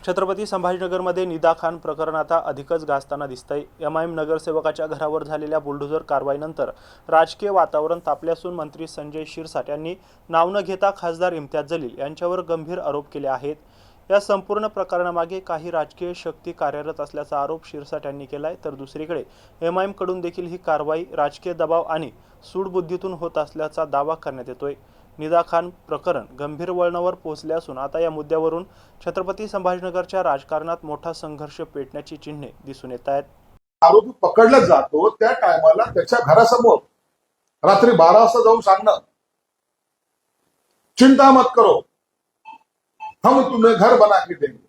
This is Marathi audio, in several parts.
छत्रपती संभाजीनगरमध्ये निदा खान प्रकरण आता अधिकच गाजताना दिसतंय। एमआयएम नगरसेवकाच्या घरावर झालेल्या बुलडोझर कारवाईनंतर राजकीय वातावरण तापले असून मंत्री संजय शिरसाट यांनी नाव न घेता खासदार इम्तियाज जलील यांच्यावर गंभीर आरोप केले आहेत। या संपूर्ण प्रकरणामागे काही राजकीय शक्ती कार्यरत असल्याचा आरोप शिरसाट यांनी केलाय, तर दुसरीकडे एमआयएम कडून देखील ही कारवाई राजकीय दबाव आणि सूडबुद्धीतून होत असल्याचा दावा करण्यात येतोय। निदा खान प्रकरण गंभीर वळणावर पोहोचले असून आता या मुद्द्यावरून छत्रपती संभाजीनगरच्या राजकारणात मोठा संघर्ष पेटण्याची चिन्हे दिसून येत आहेत। आरोपी पकडला जातो त्या टायमाला त्याच्या घरासमोर रात्री 12 वाजता जाऊन सांगणं, चिंता मत करो, हम तुम्हें घर बना के देंगे,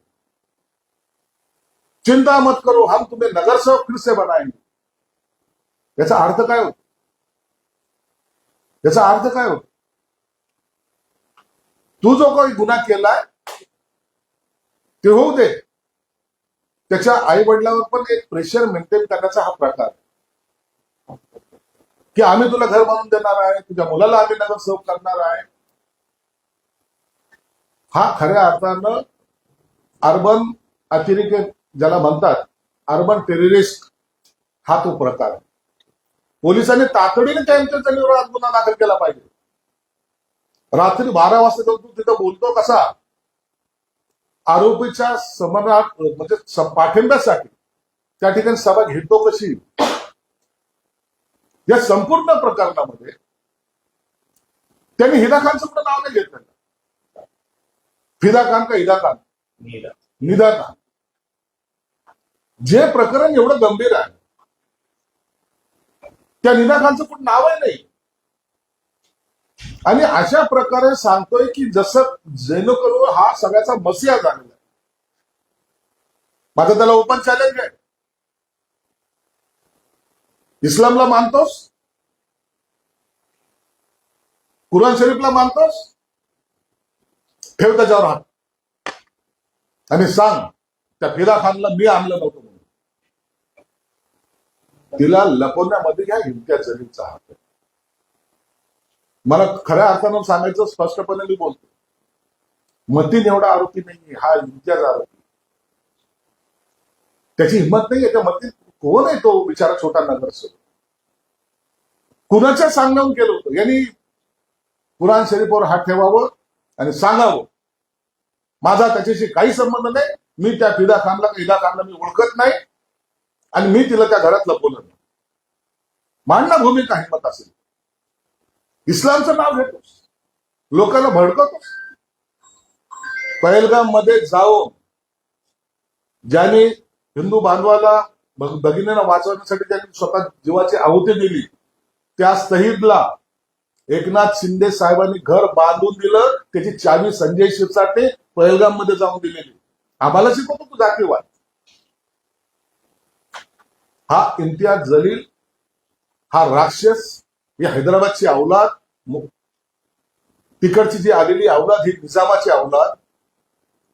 चिंता मत करो, हम तुम्हें नगरसेवक फिर से बनाएंगे। याचा अर्थ काय होतो? याचा अर्थ काय होतो? तू जो काही गुन्हा केलाय ते होऊ दे, त्याच्या आई वडिलांवर पण एक प्रेशर मेंटेन करण्याचा हा प्रकार, की आम्ही तुला घर बांधून देणार आहे, तुझ्या मुलाला आम्ही नगरसेवक करणार आहे। हा खऱ्या अर्थानं अर्बन अतिरेक ज्याला म्हणतात, अर्बन टेररिस्ट, हा तो प्रकार। पोलिसांनी तातडीने त्यांच्या विरोधात गुन्हा दाखल केला पाहिजे। रात्री 12 वाजता जाऊन तू तिथं बोलतो कसा? आरोपीच्या समर्थनार्थ म्हणजे पाठिंब्यासाठी त्या ठिकाणी सभा घेतो कशी? या संपूर्ण प्रकरणामध्ये त्यांनी हिदा खानचं पण नाव नाही घेतलं। फिदा खान का हिदा खान? निदा खान। जे प्रकरण एवढं गंभीर आहे त्या निदा खानचं पण नावही नाही, आणि अशा प्रकारे सांगतोय की जसं जेणेकरून हा सगळ्याचा मसिहा झालेला आहे। माझं त्याला ओपन चॅलेंज आहे। इस्लामला मानतोस? कुराण शरीफला मानतोस? ठेव त्याच्यावर हात आणि सांग त्या फिदा खानला मी आणलं नव्हतं म्हणून। तिला लपवण्यामध्ये ह्या इम्तियाज जलीलचा हात आहे। मला खऱ्या अर्थानं सांगायचं, स्पष्टपणे मी बोलतो, मतीन एवढा आरोपी नाहीये हा इम्तियाज आरोपी। त्याची हिंमत नाहीये। त्या मतीन कोण आहे तो बिचारा छोटा नगरसेवक? कुणाच्या सांगण्याहून केलं होतं? यांनी कुराण शरीफवर हात ठेवावं आणि सांगावं, माझा त्याच्याशी काही संबंध नाही, मी त्या फिदा खानला मी ओळखत नाही आणि मी तिला त्या घरात लपवलं नाही। मांडणा भूमिका हिंमत असेल। इस्लामचं नाव घेतोस, लोकांना भडकवतोस। पहलगाम मध्ये जाऊन ज्यांनी हिंदू बांधवाला भगिनींना वाचवण्यासाठी त्यांनी स्वतः जीवाची आहुती दिली, त्या शहीदला एकनाथ शिंदे साहेबांनी घर बांधून दिलं, त्याची चावी संजय शिरसाटने पहलगाम मध्ये जाऊन दिलेली। आम्हाला शिकवतो तू जातीवाद। हा इम्तियाज जलील, हा राक्षस, ही हैदराबादची अवलाद, तिकडची जी आलेली अवलाद, ही निजामाची अवलाद,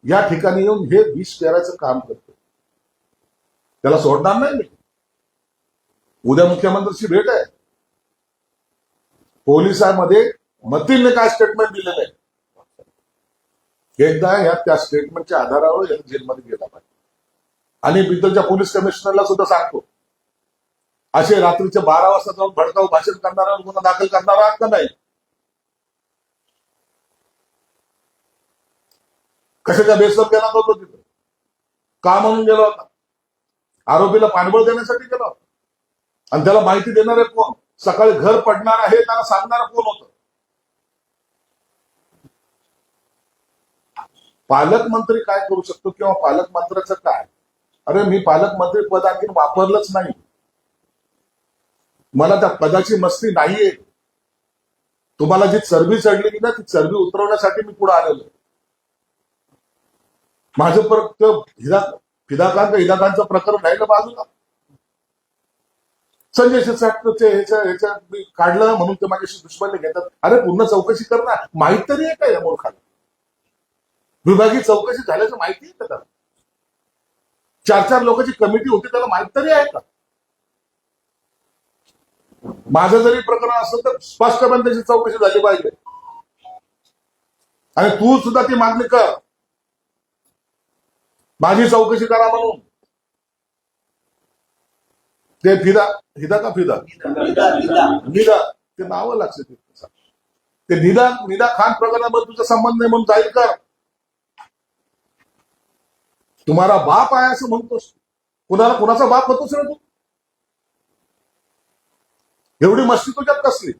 या ठिकाणी येऊन हे विष पेरायचं काम करतो। त्याला सोडणार नाही मी। उद्या मुख्यमंत्र्यांची भेट आहे। पोलिसांमध्ये मतीनने काय स्टेटमेंट दिलेलं आहे, एकदा या त्या स्टेटमेंटच्या आधारावर याला जेलमध्ये गेला पाहिजे। आणि बिदलच्या पोलीस कमिशनरला सुद्धा सांगतो, असे रात्रीचे 12 वाजता जाऊन भडकाऊ भाषण करणारा गुन्हा दाखल करणारा आहात का नाही? कशाच्या बेसवर गेला होता तिथं? का म्हणून गेला होता? आरोपीला पाठबळ देण्यासाठी गेला होता। आणि त्याला माहिती देणारे कोण? सकाळी घर पडणार आहे त्याला सांगणारा कोण होतं? पालकमंत्री काय करू शकतो किंवा पालकमंत्र्याचं काय? अरे मी पालकमंत्री पद आणखी वापरलंच नाही। मला त्या पदाची मस्ती नाहीये। तुम्हाला जी चरबी चढलेली ना, ती चरबी उतरवण्यासाठी मी पुढे आलेलो। माझं फक्त फिदा खानचं प्रकरण राहिलं बाजूला। संजय शिरसाटचे ह्याच्या काढलं म्हणून ते माझ्याशी दुश्मनी घेतात। अरे पूर्ण चौकशी करणार, माहित तरी आहे का या मूर्खाला? विभागीय चौकशी झाल्याचं माहिती आहे का त्याला? 4 लोकांची कमिटी होती, त्याला माहित तरी आहे का? माझं जरी प्रकरण असलं तर स्पष्टपणे त्याची चौकशी झाली पाहिजे, आणि तू सुद्धा ती मागणी कर। माझी चौकशी करा म्हणून. ते हिदा का फिदा निदा, ते नावं लक्षात येत. ते निदा खान प्रकरणामध्ये तुझा संबंध नाही म्हणून जाहीर कर. तुम्हाला बाप आहे असं म्हणतोस. कुणाचा बाप होतोस रे तू? एवढी मस्ती तुझ्यात कसली?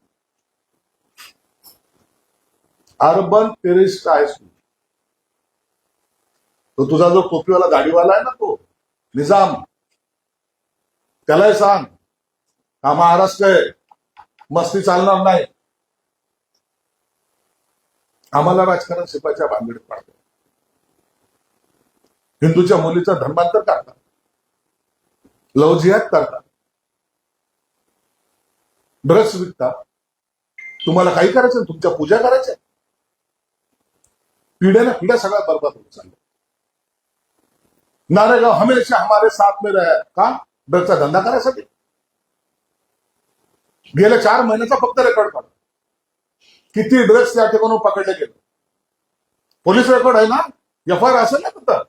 अर्बन टेररिस्ट आहेस तू. तो तुझा जो टोपीवाला गाडीवाला आहे ना, तो निजाम, त्यालाही सांग हा महाराष्ट्र आहे, मस्ती चालणार नाही. आम्हाला राजकारण शिपाच्या भानगडीत पाडतात. हिंदूच्या मुलीचं धर्मांतर करतात, लव जिहाद करतात, ड्रग्स विकतात. तुम्हाला काही करायचं, तुमच्या पूजा करायच्या. पिढ्याने पिढ्या सगळ्यात बरबाद होत चालल्या. नारेगाव हमेशा हमारे साथ में रहा. का? ड्रग्सचा धंदा करायसाठी. गेल्या 4 महिन्याचा फक्त रेकॉर्ड काढा, किती ड्रग्स त्या ठिकाणी पकडले गेले. पोलीस रेकॉर्ड आहे ना, FIR असेल ना तिथं.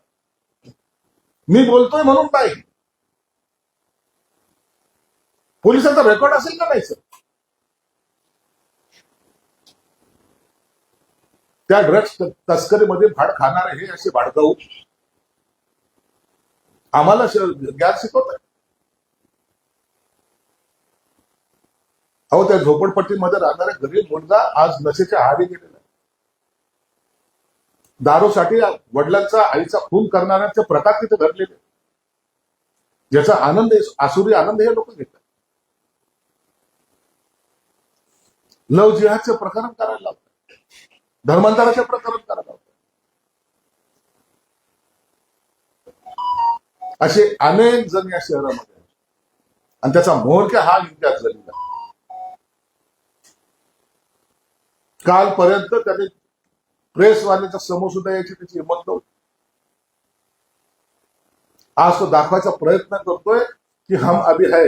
मी बोलतोय म्हणून नाही, पोलिसांचा रेकॉर्ड असेल का नाही सर? त्या ड्रग्स तस्करीमध्ये भाड खाणारे हे असे भाडकाऊ आम्हाला ज्ञान शिकवत आहे. अहो, त्या झोपडपट्टीमध्ये राहणारे गरीब मुलगा आज नशेच्या आहारी गेलेला आहे. दारूसाठी वडिलांचा आईचा खून करणाऱ्यांचे प्रकार तिथे घडलेले. ज्याचा आनंद, आसुरी आनंद हे लोक घेतात. लव जिहादचे प्रकरण करायला लावतात, धर्मांतराचे प्रकरण करायला लावतात. असे अनेक जण या शहरामध्ये आहेत. आणि त्याचा मोहरक्या हा इम्तियाज झालेला. कालपर्यंत त्याने प्रेसवाल्याचा समोर सुद्धा यायची त्याची हिंमत नव्हती. आज तो दाखवायचा प्रयत्न करतोय की हम अभी है.